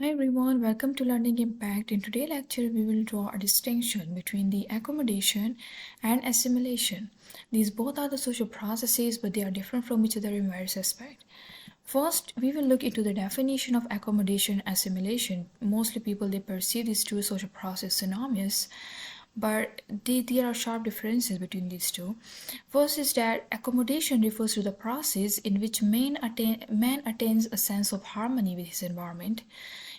Hi everyone, welcome to Learning Impact. In today's lecture, we will draw a distinction between the accommodation and assimilation. These both are the social processes, but they are different from each other in various aspects. First, we will look into the definition of accommodation and assimilation. Mostly people, they perceive these two social processes synonymous, but there are sharp differences between these two. First is that accommodation refers to the process in which man attains a sense of harmony with his environment.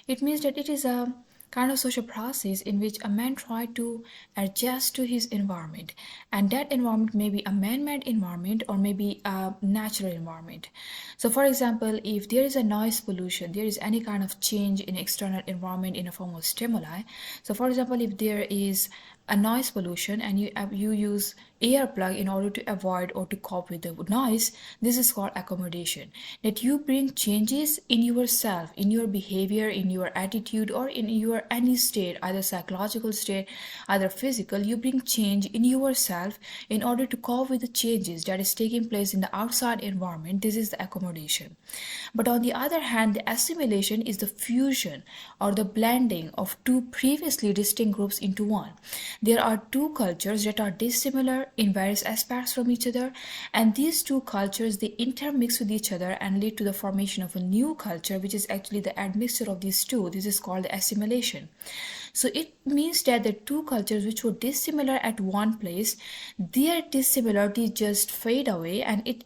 It means that it is a kind of social process in which a man tries to adjust to his environment, and that environment may be a man-made environment or maybe a natural environment. So for example, if there is a noise pollution, there is any kind of change in external environment in a form of stimuli. So for example, if there is a noise pollution and you use earplug in order to avoid or to cope with the noise, this is called accommodation. That you bring changes in yourself, in your behavior, in your attitude, or in your any state, either psychological state, either physical. You bring change in yourself in order to cope with the changes that is taking place in the outside environment. This is the accommodation. But on the other hand, the assimilation is the fusion or the blending of two previously distinct groups into one. There are two cultures that are dissimilar in various aspects from each other, and these two cultures, they intermix with each other and lead to the formation of a new culture, which is actually the admixture of these two. This is called assimilation. So it means that the two cultures which were dissimilar at one place, their dissimilarity just fade away, and it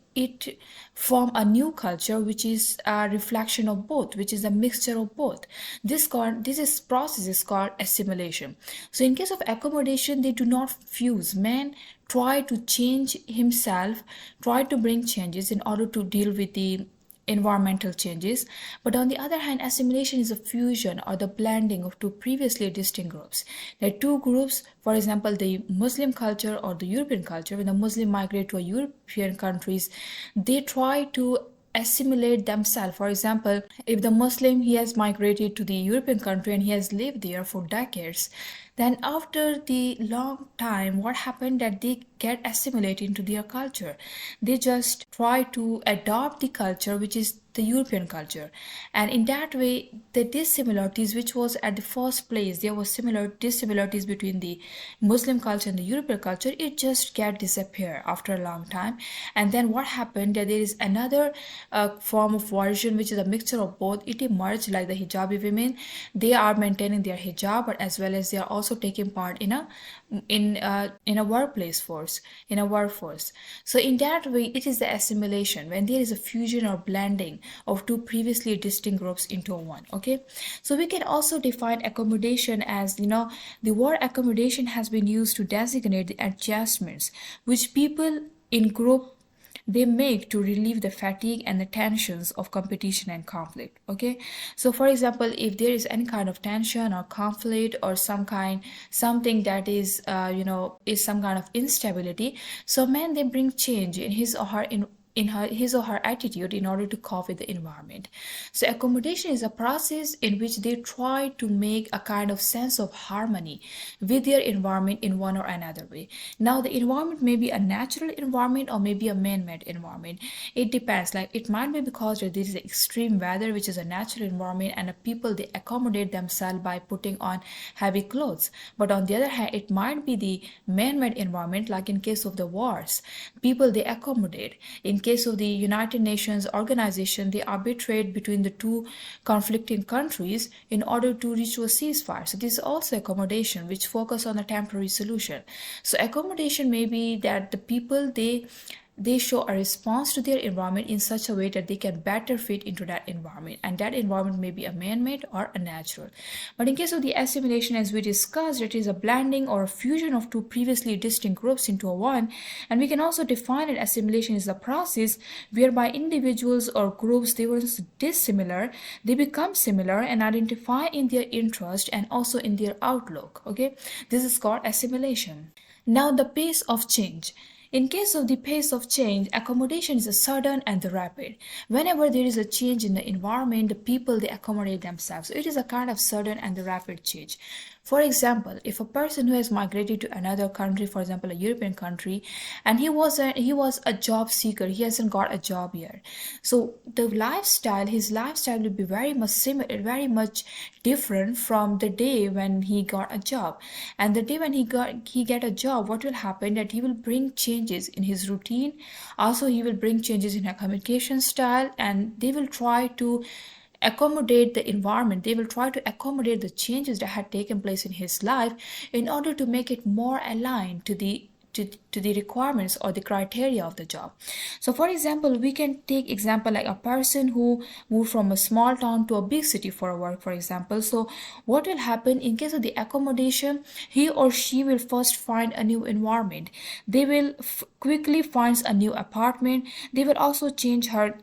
form a new culture which is a reflection of both, which is a mixture of both. This process is called assimilation. So in case of accommodation, they do not fuse. Man try to change himself, try to bring changes in order to deal with the environmental changes. But on the other hand, assimilation is a fusion or the blending of two previously distinct groups. There are two groups, for example, the Muslim culture or the European culture. When the Muslim migrate to a European countries, they try to assimilate themselves. For example, if the Muslim, he has migrated to the European country and he has lived there for decades, then after the long time, what happened that they get assimilated into their culture. They just try to adopt the culture which is the European culture, and in that way the dissimilarities which was at the first place, there was similar dissimilarities between the Muslim culture and the European culture, it just get disappear after a long time. And then what happened that there is another form of version which is a mixture of both. It emerged like the hijabi women. They are maintaining their hijab, but as well as they are also taking part in a workplace force, in a workforce. So in that way, it is the assimilation when there is a fusion or blending of two previously distinct groups into one. Okay, so we can also define accommodation as, the word accommodation has been used to designate the adjustments which people in group they make to relieve the fatigue and the tensions of competition and conflict. Okay, so for example, if there is any kind of tension or conflict or something that is is some kind of instability, so man, they bring change in his or her his or her attitude in order to cope with the environment. So accommodation is a process in which they try to make a kind of sense of harmony with their environment in one or another way. Now the environment may be a natural environment or maybe a man-made environment. It depends. Like it might be because there is extreme weather, which is a natural environment, and the people they accommodate themselves by putting on heavy clothes. But on the other hand, it might be the man-made environment, like in case of the wars, people they accommodate. In case of the United Nations organization, they arbitrate between the two conflicting countries in order to reach a ceasefire. So this is also accommodation which focus on a temporary solution. So accommodation may be that the people they show a response to their environment in such a way that they can better fit into that environment, and that environment may be a man-made or a natural. But in case of the assimilation, as we discussed, it is a blending or a fusion of two previously distinct groups into one, and we can also define that assimilation is a process whereby individuals or groups they were dissimilar, they become similar and identify in their interest and also in their outlook. Okay, this is called assimilation. Now the pace of change. In case of the pace of change, accommodation is a sudden and the rapid. Whenever there is a change in the environment, the people they accommodate themselves. So it is a kind of sudden and the rapid change. For example, if a person who has migrated to another country, for example, a European country, and he was a job seeker, he hasn't got a job yet. So his lifestyle will be very much similar, very much different from the day when he got a job. And the day when he get a job, what will happen that he will bring changes in his routine. Also, he will bring changes in a communication style, and they will try to accommodate the environment. They will try to accommodate the changes that had taken place in his life in order to make it more aligned to the requirements or the criteria of the job. So for example, we can take example like a person who moved from a small town to a big city for work, for example. So what will happen in case of the accommodation, he or she will first find a new environment. They will quickly find a new apartment. They will also change her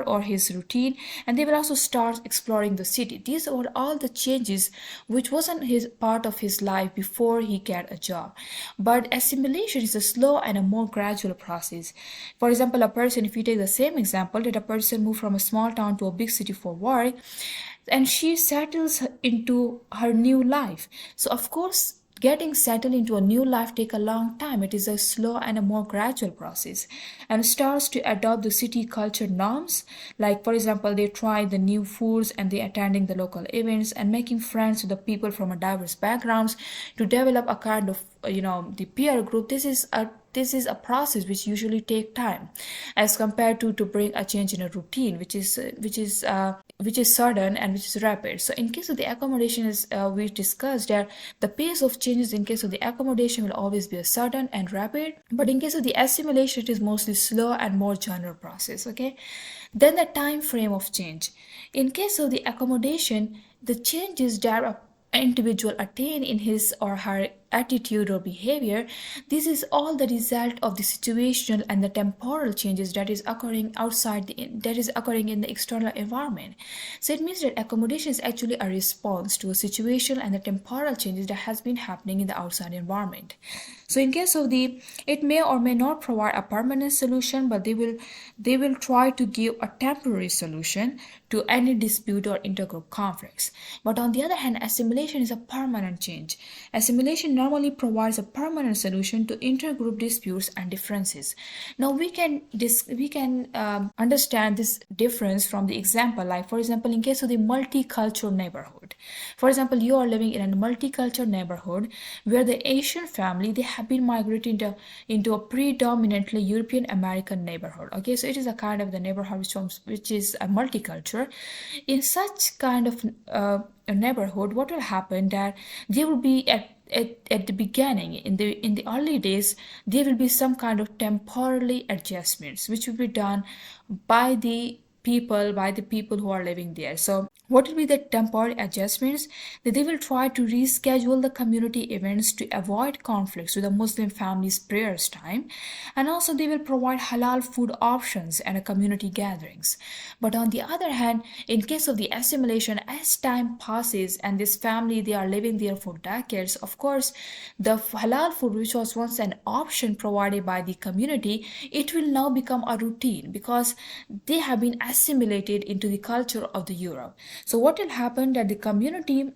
or his routine, and they will also start exploring the city. These are all the changes which wasn't his part of his life before he get a job. But assimilation is a slow and a more gradual process. For example, a person, if you take the same example, that a person moved from a small town to a big city for work, and she settles into her new life. So of course, getting settled into a new life take a long time. It is a slow and a more gradual process, and starts to adopt the city culture norms. Like for example, they try the new foods, and they attending the local events and making friends with the people from a diverse backgrounds to develop a kind of the peer group. This is a process which usually take time, as compared to bring a change in a routine, which is sudden and which is rapid. So in case of the accommodation, is we discussed that the pace of changes in case of the accommodation will always be a sudden and rapid, but in case of the assimilation, it is mostly slow and more general process. Okay, then the time frame of change. In case of the accommodation, the changes that an individual attain in his or her attitude or behavior, this is all the result of the situational and the temporal changes that is occurring in the external environment. So it means that accommodation is actually a response to a situation and the temporal changes that has been happening in the outside environment. So in case of it may or may not provide a permanent solution, but they will try to give a temporary solution to any dispute or intergroup conflicts. But on the other hand, assimilation is a permanent change. Assimilation normally provides a permanent solution to intergroup disputes and differences. Now we can understand this difference from the example, like for example, in case of the multicultural neighborhood. For example, you are living in a multicultural neighborhood where the Asian family, they have been migrating into a predominantly European American neighborhood. Okay, so it is a kind of the neighborhood which is a multicultural. In such kind of a neighborhood, what will happen that there will be at the beginning, in the early days, there will be some kind of temporary adjustments which will be done by the people who are living there. So what will be the temporary adjustments? That they will try to reschedule the community events to avoid conflicts with the Muslim families' prayers time, and also they will provide halal food options and community gatherings. But on the other hand, in case of the assimilation, as time passes and this family, they are living there for decades, of course the halal food, which was once an option provided by the community, it will now become a routine because they have been assimilated into the culture of the Europe. So what will happen that the community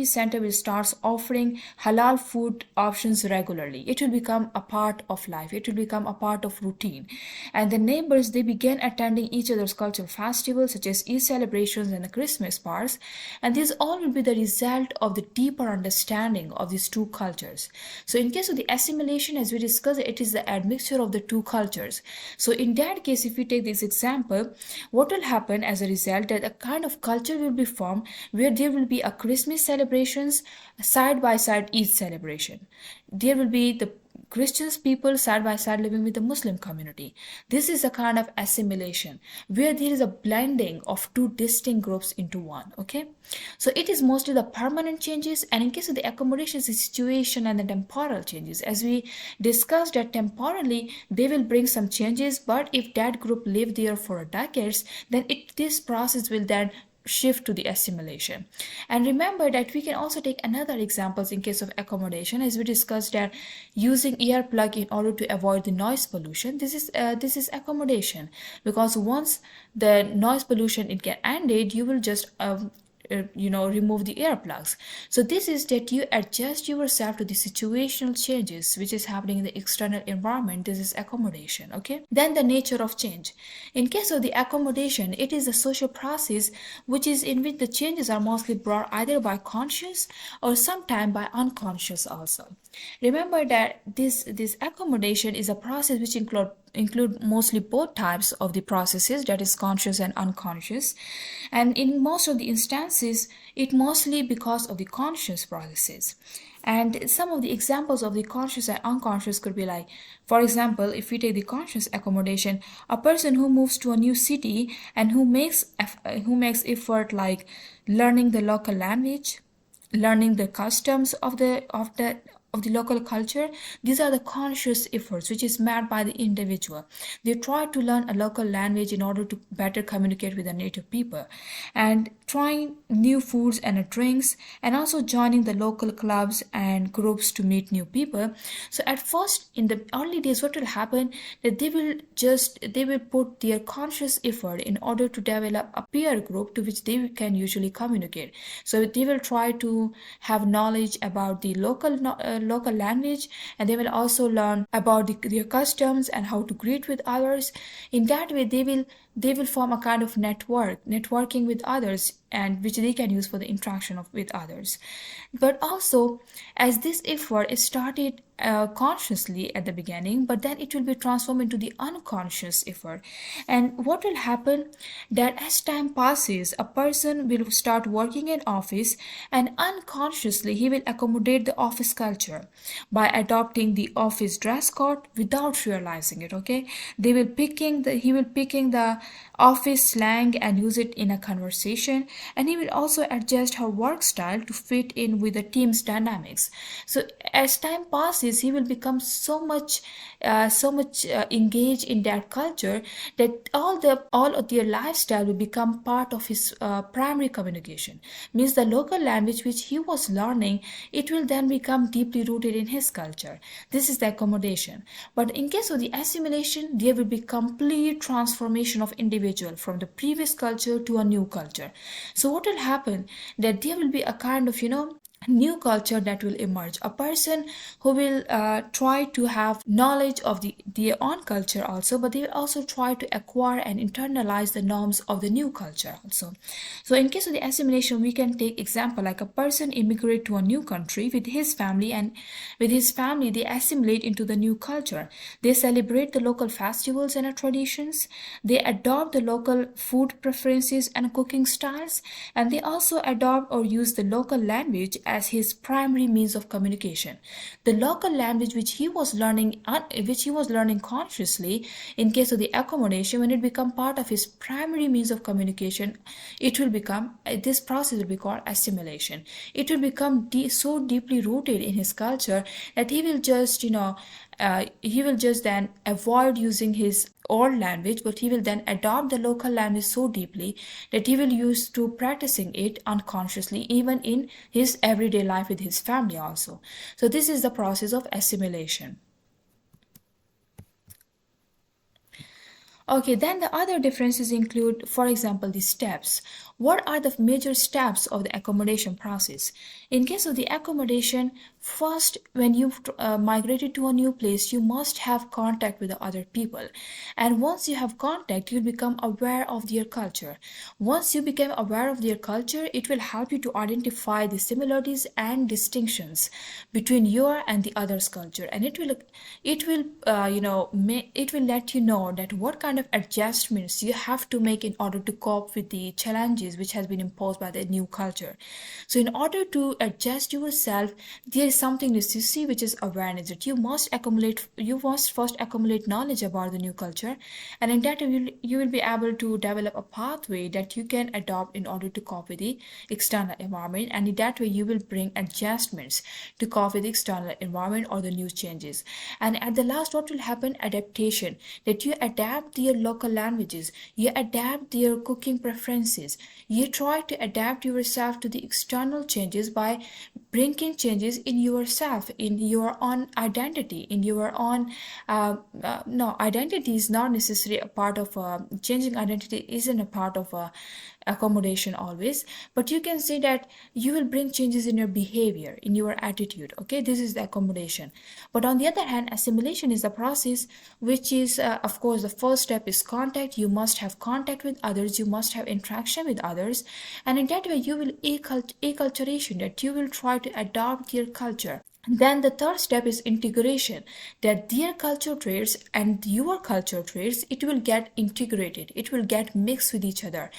center will start offering halal food options regularly. It will become a part of life. It will become a part of routine. And the neighbors, they began attending each other's cultural festivals such as Eid celebrations and the Christmas parties. And this all will be the result of the deeper understanding of these two cultures. So in case of the assimilation, as we discussed, it is the admixture of the two cultures. So in that case, if we take this example, what will happen as a result that a kind of culture will be formed where there will be a Christmas celebrations side by side Eid celebration. There will be the Christians people side by side living with the Muslim community. This is a kind of assimilation where there is a blending of two distinct groups into one. Okay, so it is mostly the permanent changes, and in case of the accommodations, the situation and the temporal changes. As we discussed that temporally they will bring some changes, but if that group live there for decades, then this process will then shift to the assimilation. And remember that we can also take another examples in case of accommodation, as we discussed that using earplug in order to avoid the noise pollution. This is accommodation, because once the noise pollution it get ended, you will just remove the earplugs. So this is that you adjust yourself to the situational changes which is happening in the external environment. This is accommodation. Okay, then the nature of change. In case of the accommodation, it is a social process which is in which the changes are mostly brought either by conscious or sometimes by unconscious also. Remember that this accommodation is a process which include mostly both types of the processes, that is conscious and unconscious, and in most of the instances it mostly because of the conscious processes. And some of the examples of the conscious and unconscious could be like, for example, if we take the conscious accommodation, a person who moves to a new city and who makes effort like learning the local language, learning the customs of the local culture. These are the conscious efforts which is made by the individual. They try to learn a local language in order to better communicate with the native people, and trying new foods and drinks, and also joining the local clubs and groups to meet new people. So at first, in the early days, what will happen, that they will put their conscious effort in order to develop a peer group to which they can usually communicate. So they will try to have knowledge about the local language, and they will also learn about their customs and how to greet with others. In that way, they will form a kind of networking with others, and which they can use for the interaction with others. But also, as this effort is started consciously at the beginning, but then it will be transformed into the unconscious effort. And what will happen, that as time passes, a person will start working in office, and unconsciously he will accommodate the office culture by adopting the office dress code without realizing it. Okay, he will picking the office slang and use it in a conversation, and he will also adjust her work style to fit in with the team's dynamics. So as time passes, he will become so much engaged in that culture that all of their lifestyle will become part of his primary communication. Means the local language which he was learning, it will then become deeply rooted in his culture. This is the accommodation. But in case of the assimilation, there will be complete transformation of individual from the previous culture to a new culture. So what will happen, that there will be a kind of new culture that will emerge, a person who will try to have knowledge of their own culture also, but they will also try to acquire and internalize the norms of the new culture also. So in case of the assimilation, we can take example like a person immigrate to a new country with his family, and with his family they assimilate into the new culture. They celebrate the local festivals and traditions, they adopt the local food preferences and cooking styles, and they also adopt or use the local language as his primary means of communication. The local language which he was learning consciously, in case of the accommodation, when it become part of his primary means of communication, it will become this process will be called assimilation. It will become so deeply rooted in his culture that he will just then avoid using his old language, but he will then adopt the local language so deeply that he will use to practicing it unconsciously, even in his everyday life with his family also. So this is the process of assimilation. Okay, then the other differences include, for example, the steps. What are the major steps of the accommodation process? In case of the accommodation, first, when you've migrated to a new place, you must have contact with the other people. And once you have contact, you'll become aware of their culture. Once you become aware of their culture, it will help you to identify the similarities and distinctions between your and the other's culture. And it will let you know that what kind of adjustments you have to make in order to cope with the challenges which has been imposed by the new culture. So in order to adjust yourself, there is something that you see, which is awareness, that you must first accumulate knowledge about the new culture, and in that you will be able to develop a pathway that you can adopt in order to cope with the external environment, and in that way you will bring adjustments to cope with the external environment or the new changes. And at the last, what will happen? Adaptation, that you adapt their local languages, you adapt their cooking preferences, you try to adapt yourself to the external changes by bringing changes in yourself, in your own identity, in your own no, identity is not necessarily a part of changing identity isn't a part of accommodation always, but you can say that you will bring changes in your behavior, in your attitude. Okay, this is the accommodation. But on the other hand, assimilation is the process which is, of course, the first step is contact. You must have contact with others, you must have interaction with others, and in that way you will acculturation, that you will try to adopt their culture. Then the third step is integration, that their culture traits and your culture traits, it will get integrated, it will get mixed with each other.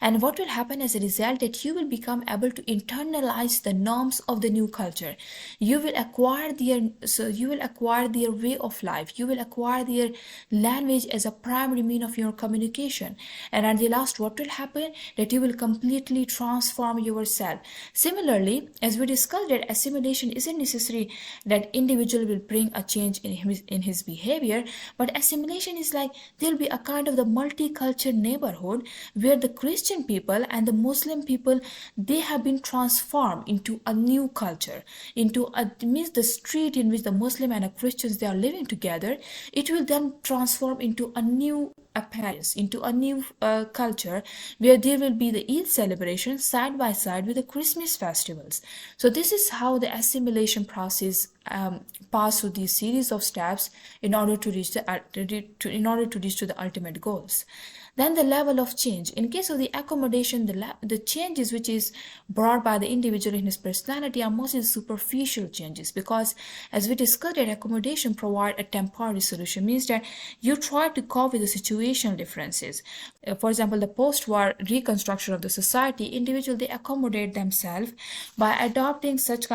And what will happen as a result, that you will become able to internalize the norms of the new culture. You will acquire their way of life, you will acquire their language as a primary mean of your communication. And at the last, what will happen, that you will completely transform yourself. Similarly, as we discussed, that assimilation isn't necessary that individual will bring a change in his behavior, but assimilation is like there will be a kind of the multicultural neighborhood where the Christian people and the Muslim people, they have been transformed into a new culture, into a means the street in which the Muslim and the Christians they are living together, it will then transform into a new appearance, into a new culture where there will be the Eid celebration side by side with the Christmas festivals. So this is how the assimilation process pass through these series of steps in order to reach the ultimate goals. Then the level of change. In case of the accommodation, the changes which is brought by the individual in his personality are mostly superficial changes, because as we discussed, that accommodation provide a temporary solution, means that you try to cope with the situational differences. For example, the post-war reconstruction of the society, individuals they accommodate themselves by adopting such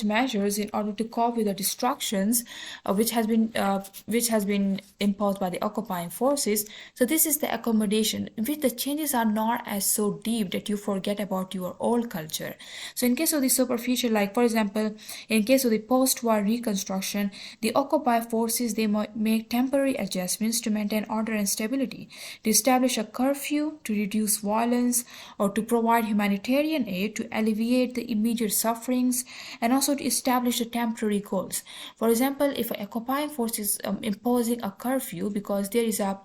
measures in order to cope with the destructions which has been imposed by the occupying forces. So this is the accommodation, in which the changes are not as so deep that you forget about your old culture. So in case of the superficial, like for example, in case of the post-war reconstruction, the occupied forces they make temporary adjustments to maintain order and stability, to establish a curfew, to reduce violence, or to provide humanitarian aid to alleviate the immediate sufferings, and also to establish the temporary goals. For example, if an occupying force is imposing a curfew because there is a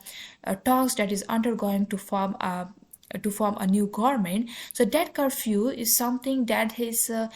talks that is undergoing to form a new government, so that curfew is something that is a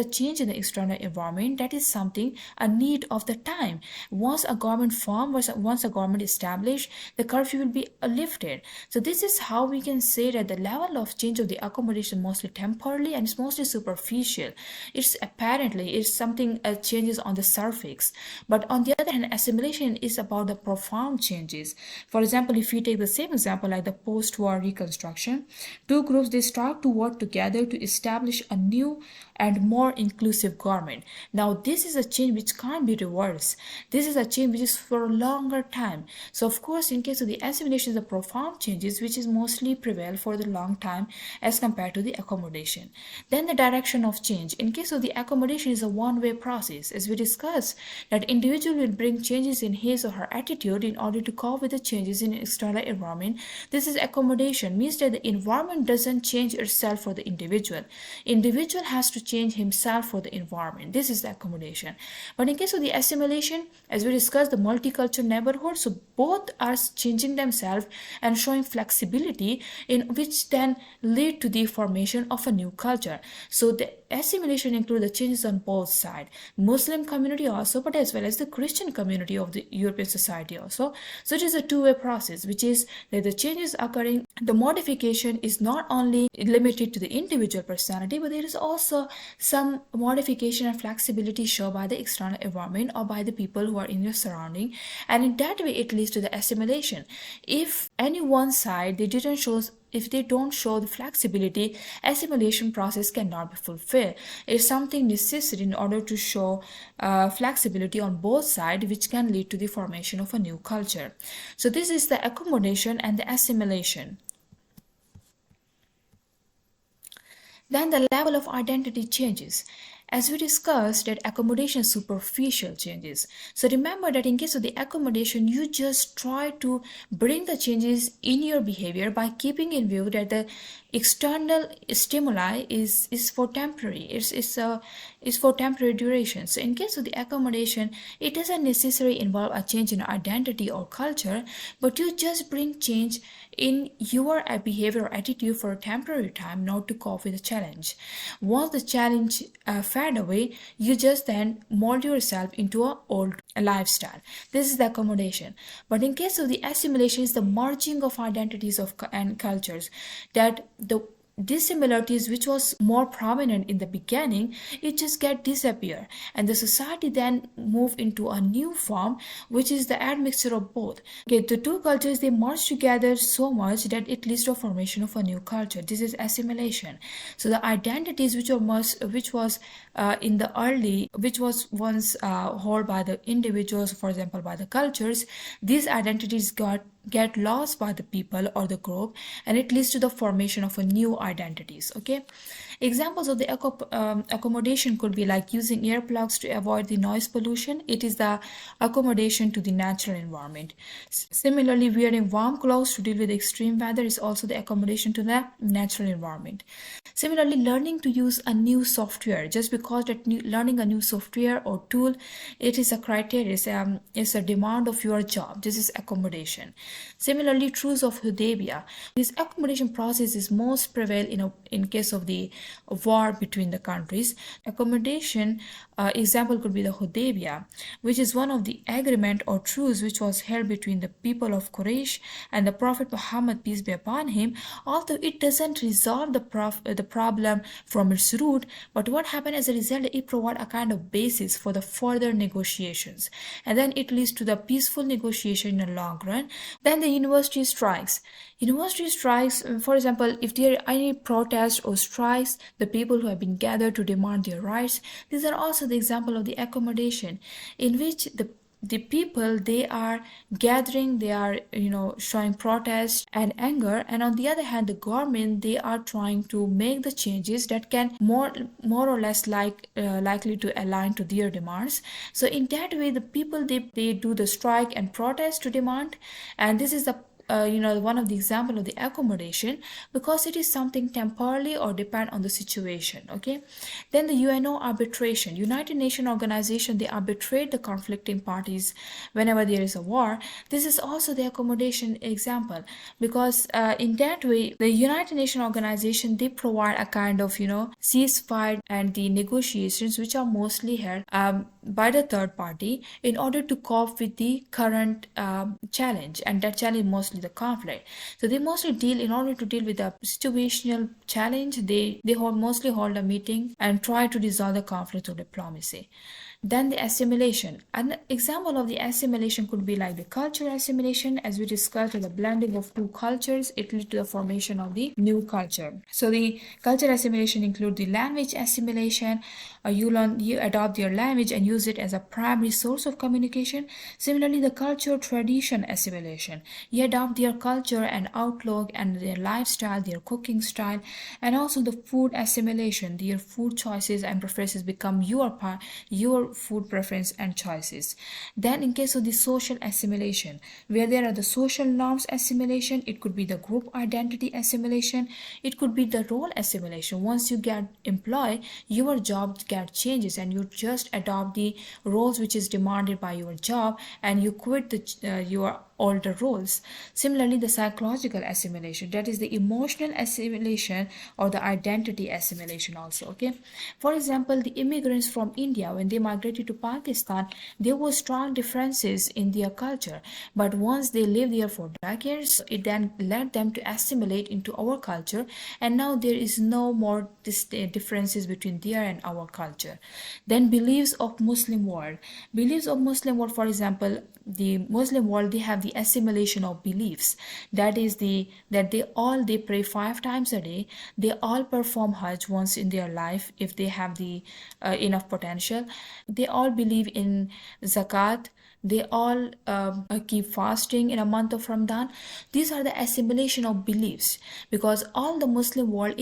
change in the external environment, that is something a need of the time. Once a government formed, once a government established, the curfew will be lifted. So this is how we can say that the level of change of the accommodation mostly temporarily and it's mostly superficial. It's something changes on the surface. But on the other hand, assimilation is about the profound changes. For example, if we take the same example like the post-war reconstruction, two groups they start to work together to establish a new and more inclusive government. Now this is a change which can't be reversed. This is a change which is for a longer time. So of course, in case of the assimilation, the profound changes which is mostly prevail for the long time as compared to the accommodation. Then the direction of change. In case of the accommodation is a one-way process. As we discussed, that individual will bring changes in his or her attitude in order to cope with the changes in external environment. This is accommodation, means that the environment doesn't change itself for the individual. Individual has to change himself for the environment. This is the accommodation. But in case of the assimilation, as we discussed, the multicultural neighborhood, so both are changing themselves and showing flexibility, in which then lead to the formation of a new culture. So the assimilation includes the changes on both sides, Muslim community also, but as well as the Christian community of the European society also. So it is a two-way process, which is that the changes occurring, the modification is not only limited to the individual personality, but there is also some modification and flexibility shown by the external environment or by the people who are in your surrounding, and in that way it leads to the assimilation. If any one side if they don't show the flexibility, assimilation process cannot be fulfilled. It's something necessary in order to show flexibility on both sides, which can lead to the formation of a new culture. So this is the accommodation and the assimilation. Then the level of identity changes. As we discussed, that accommodation is superficial changes. So remember that in case of the accommodation, you just try to bring the changes in your behavior by keeping in view that the external stimuli is for temporary. It's for temporary duration. So in case of the accommodation, it doesn't necessarily involve a change in identity or culture, but you just bring change in your behavior or attitude for a temporary time, not to cope with the challenge. Once the challenge fade away, you just then mold yourself into a old lifestyle. This is the accommodation. But in case of the assimilation, is the merging of identities and cultures, that the dissimilarities which was more prominent in the beginning, it just get disappear, and the society then move into a new form, which is the admixture of both. Okay, the two cultures, they merge together so much that it leads to a formation of a new culture. This is assimilation. So the identities which was in the early, which was once held by the individuals, for example by the cultures, these identities get lost by the people or the group, and it leads to the formation of a new identities. Okay, examples of the accommodation could be like using earplugs to avoid the noise pollution. It is the accommodation to the natural environment. Similarly, wearing warm clothes to deal with extreme weather is also the accommodation to the natural environment. Similarly, learning to use a new software, just because that learning a new software or tool, it is a criteria, it's a demand of your job. This is accommodation. Similarly, truce of Hudaybiyah. This accommodation process is most prevalent in case of the war between the countries. Accommodation example could be the Hudaybiyah, which is one of the agreement or truce which was held between the people of Quraysh and the Prophet Muhammad, peace be upon him. Although it doesn't resolve the problem from its root, but what happened as a result, it provides a kind of basis for the further negotiations, and then it leads to the peaceful negotiation in the long run. Then the university strikes. University strikes, for example, if there are any protests or strikes, the people who have been gathered to demand their rights, these are also the example of the accommodation, in which the people, they are gathering, they are showing protest and anger, and on the other hand the government, they are trying to make the changes that can more or less likely to align to their demands. So in that way, the people, they do the strike and protest to demand, and this is the one of the example of the accommodation, because it is something temporarily or depend on the situation. Okay, then the UNO arbitration, United Nations organization, they arbitrate the conflicting parties whenever there is a war. This is also the accommodation example, because in that way the United Nations organization, they provide a kind of ceasefire and the negotiations which are mostly held by the third party in order to cope with the current challenge, and that challenge mostly the conflict. So they mostly deal, in order to deal with the situational challenge, they mostly hold a meeting and try to resolve the conflict through diplomacy. Then the assimilation. An example of the assimilation could be like the cultural assimilation, as we discussed, the blending of two cultures, it leads to the formation of the new culture. So the cultural assimilation include the language assimilation. You adopt your language and use it as a primary source of communication. Similarly, the culture tradition assimilation. You adopt their culture and outlook and their lifestyle, their cooking style, and also the food assimilation. Their food choices and preferences become your food preference and choices. Then in case of the social assimilation, where there are the social norms assimilation, it could be the group identity assimilation, it could be the role assimilation. Once you get employed, your job get changes and you just adopt the roles which is demanded by your job, and you quit your older roles. Similarly, the psychological assimilation, that is the emotional assimilation or the identity assimilation also. Okay, for example, the immigrants from India, when they migrated to Pakistan, there were strong differences in their culture, but once they lived there for decades, it then led them to assimilate into our culture, and now there is no more differences between their and our culture. Then beliefs of Muslim world. Beliefs of Muslim world, for example, the Muslim world, they have the assimilation of beliefs, that is that they pray 5 times a day, they all perform Hajj once in their life if they have the enough potential, they all believe in zakat, they all keep fasting in a month of Ramadan. These are the assimilation of beliefs, because all the Muslim world,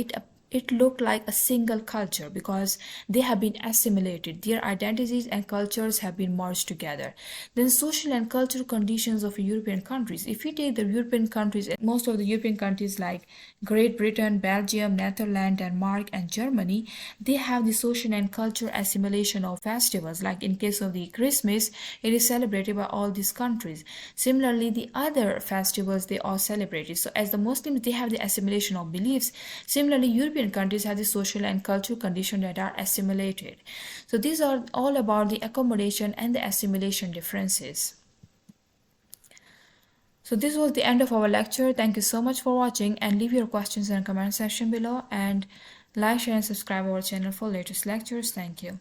it looked like a single culture because they have been assimilated. Their identities and cultures have been merged together. Then social and cultural conditions of European countries. If we take the European countries, most of the European countries like Great Britain, Belgium, Netherlands, Denmark, and Germany, they have the social and cultural assimilation of festivals. Like in case of the Christmas, it is celebrated by all these countries. Similarly, the other festivals, they are celebrated. So as the Muslims, they have the assimilation of beliefs. Similarly, European countries have the social and cultural conditions that are assimilated. So these are all about the accommodation and the assimilation differences. So this was the end of our lecture. Thank you so much for watching, and leave your questions in the comment section below, and like, share and subscribe our channel for latest lectures. Thank you.